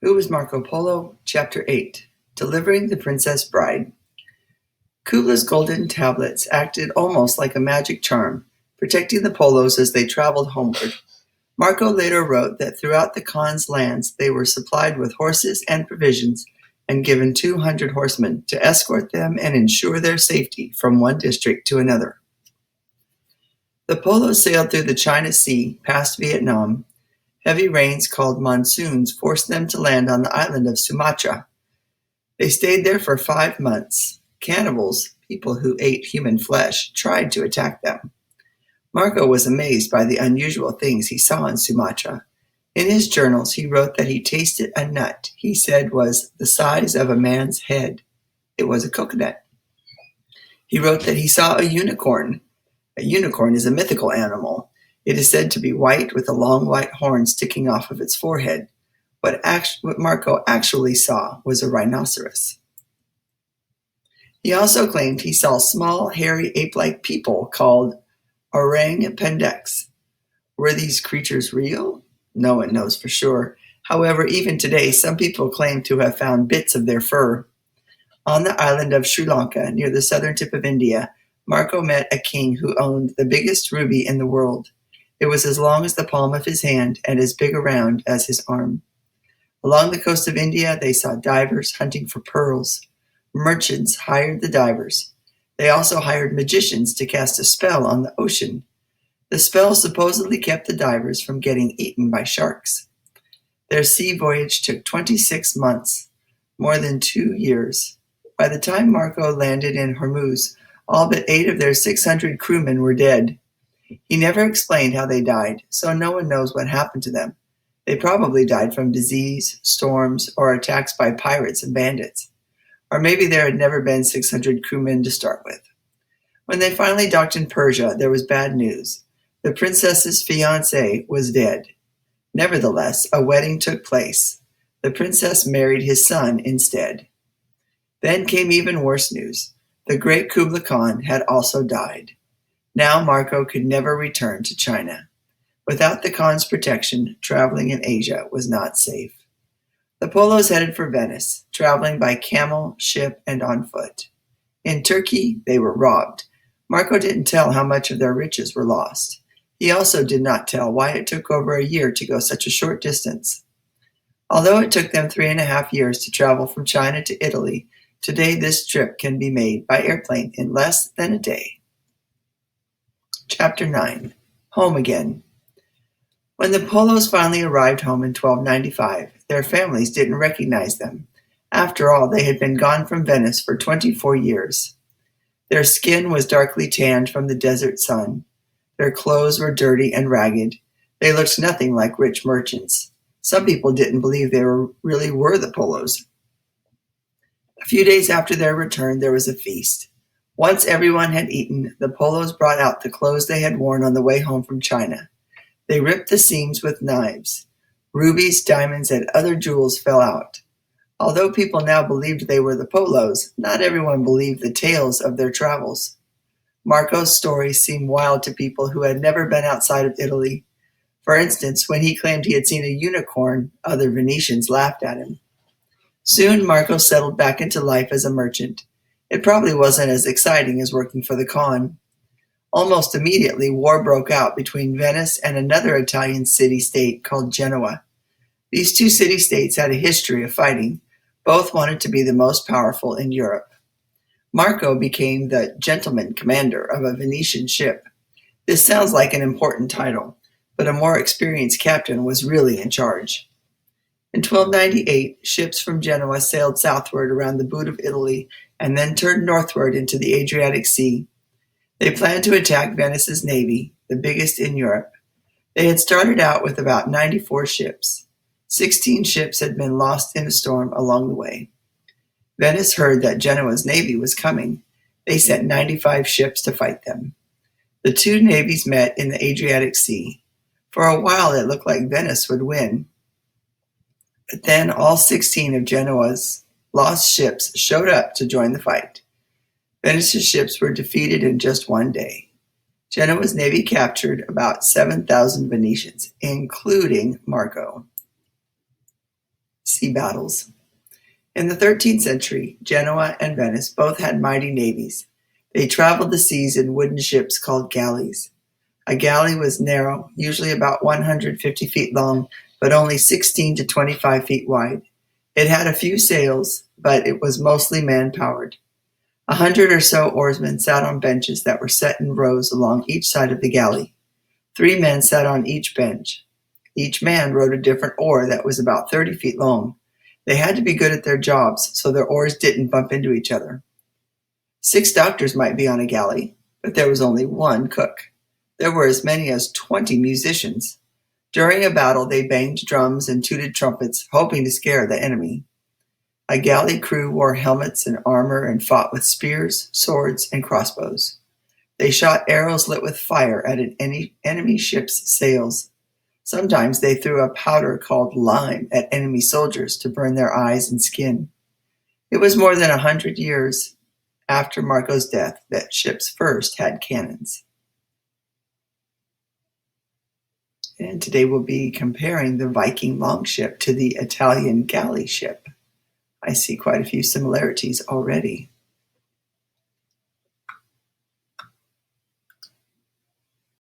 Who was Marco Polo? Chapter 8. Delivering the Princess Bride. Kubla's golden tablets acted almost like a magic charm, protecting the Polos as they traveled homeward. Marco later wrote that throughout the Khan's lands they were supplied with horses and provisions and given 200 horsemen to escort them and ensure their safety from one district to another. The Polos sailed through the China Sea, past Vietnam. Heavy rains called monsoons forced them to land on the island of Sumatra. They stayed there for 5 months. Cannibals, people who ate human flesh, tried to attack them. Marco was amazed by the unusual things he saw in Sumatra. In his journals, he wrote that he tasted a nut he said was the size of a man's head. It was a coconut. He wrote that he saw a unicorn. A unicorn is a mythical animal. It is said to be white with a long white horn sticking off of its forehead. What Marco actually saw was a rhinoceros. He also claimed he saw small, hairy, ape-like people called orang pendeks. Were these creatures real? No one knows for sure. However, even today, some people claim to have found bits of their fur. On the island of Sri Lanka, near the southern tip of India, Marco met a king who owned the biggest ruby in the world. It was as long as the palm of his hand and as big around as his arm. Along the coast of India, they saw divers hunting for pearls. Merchants hired the divers. They also hired magicians to cast a spell on the ocean. The spell supposedly kept the divers from getting eaten by sharks. Their sea voyage took 26 months, more than 2 years. By the time Marco landed in Hormuz, all but 8 of their 600 crewmen were dead. He never explained how they died, so no one knows what happened to them. They probably died from disease, storms, or attacks by pirates and bandits. Or maybe there had never been 600 crewmen to start with. When they finally docked in Persia, there was bad news. The princess's fiancé was dead. Nevertheless, a wedding took place. The princess married his son instead. Then came even worse news. The great Kublai Khan had also died. Now Marco could never return to China. Without the Khan's protection, traveling in Asia was not safe. The Polos headed for Venice, traveling by camel, ship, and on foot. In Turkey, they were robbed. Marco didn't tell how much of their riches were lost. He also did not tell why it took over a year to go such a short distance. Although it took them 3.5 years to travel from China to Italy, today this trip can be made by airplane in less than a day. Chapter 9. Home Again. When the Polos finally arrived home in 1295, their families didn't recognize them. After all, they had been gone from Venice for 24 years. Their skin was darkly tanned from the desert sun. Their clothes were dirty and ragged. They looked nothing like rich merchants. Some people didn't believe they really were the Polos. A few days after their return, there was a feast. Once everyone had eaten, the Polos brought out the clothes they had worn on the way home from China. They ripped the seams with knives. Rubies, diamonds, and other jewels fell out. Although people now believed they were the Polos, not everyone believed the tales of their travels. Marco's stories seemed wild to people who had never been outside of Italy. For instance, when he claimed he had seen a unicorn, other Venetians laughed at him. Soon, Marco settled back into life as a merchant. It probably wasn't as exciting as working for the Khan. Almost immediately, war broke out between Venice and another Italian city-state called Genoa. These two city-states had a history of fighting. Both wanted to be the most powerful in Europe. Marco became the gentleman commander of a Venetian ship. This sounds like an important title, but a more experienced captain was really in charge. In 1298, ships from Genoa sailed southward around the boot of Italy and then turned northward into the Adriatic Sea. They planned to attack Venice's navy, the biggest in Europe. They had started out with about 94 ships. 16 ships had been lost in a storm along the way. Venice heard that Genoa's navy was coming. They sent 95 ships to fight them. The two navies met in the Adriatic Sea. For a while it looked like Venice would win. But then all 16 of Genoa's lost ships showed up to join the fight. Venice's ships were defeated in just one day. Genoa's navy captured about 7,000 Venetians, including Marco. Sea battles. In the 13th century, Genoa and Venice both had mighty navies. They traveled the seas in wooden ships called galleys. A galley was narrow, usually about 150 feet long, but only 16 to 25 feet wide. It had a few sails, but it was mostly man-powered. 100 or so oarsmen sat on benches that were set in rows along each side of the galley. 3 men sat on each bench. Each man rowed a different oar that was about 30 feet long. They had to be good at their jobs so their oars didn't bump into each other. 6 doctors might be on a galley, but there was only 1 cook. There were as many as 20 musicians. During a battle, they banged drums and tooted trumpets, hoping to scare the enemy. A galley crew wore helmets and armor and fought with spears, swords, and crossbows. They shot arrows lit with fire at an enemy ship's sails. Sometimes they threw a powder called lime at enemy soldiers to burn their eyes and skin. It was more than 100 years after Marco's death that ships first had cannons. And today we'll be comparing the Viking longship to the Italian galley ship. I see quite a few similarities already.